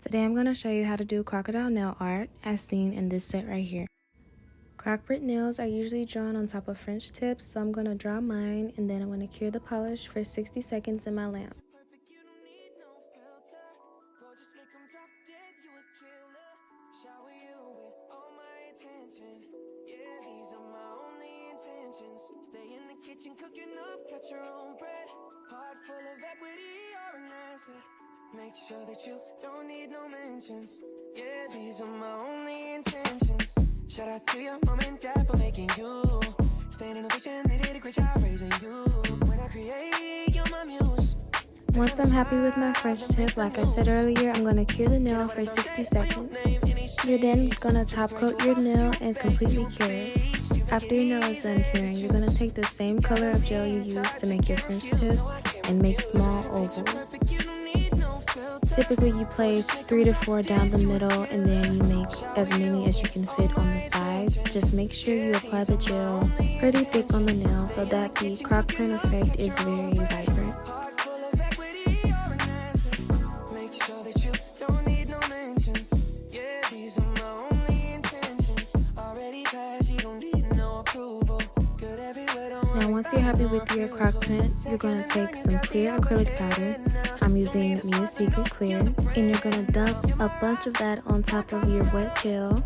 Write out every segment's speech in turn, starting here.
Today I'm going to show you how to do crocodile nail art as seen in this set right here. Croc print nails are usually drawn on top of French tips, so I'm going to draw mine and then I'm going to cure the polish for 60 seconds in my lamp. Stay in the kitchen cooking up, cut your own bread. Heart full of equity or an asset. Make sure that you don't need no mentions. Yeah, these are my only intentions. Shout out to your mom and dad for making you. Staying in a vision, they did a great job raising you. When I create, you're my muse. Once I'm happy with my French tip, like I said earlier, I'm going to cure the nail for 60 seconds. You're then going to top coat your nail and completely cure it. After your nail is done curing, you're going to take the same color of gel you used to make your French tips and make small ovals. Typically you place 3 to 4 down the middle and then you make as many as you can fit on the sides. Just make sure you apply the gel pretty thick on the nail so that the croc print effect is very vibrant. Now once you're happy with your croc print, you're going to take some clear acrylic powder. I'm using Mia's Secret Clear, and you're going to dump a bunch of that on top of your wet gel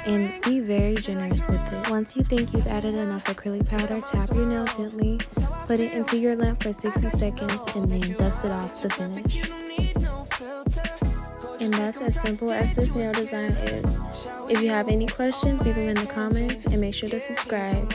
and be very generous with it. Once you think you've added enough acrylic powder, tap your nail gently, put it into your lamp for 60 seconds, and then dust it off to finish. And that's as simple as this nail design is. If you have any questions, leave them in the comments and make sure to subscribe.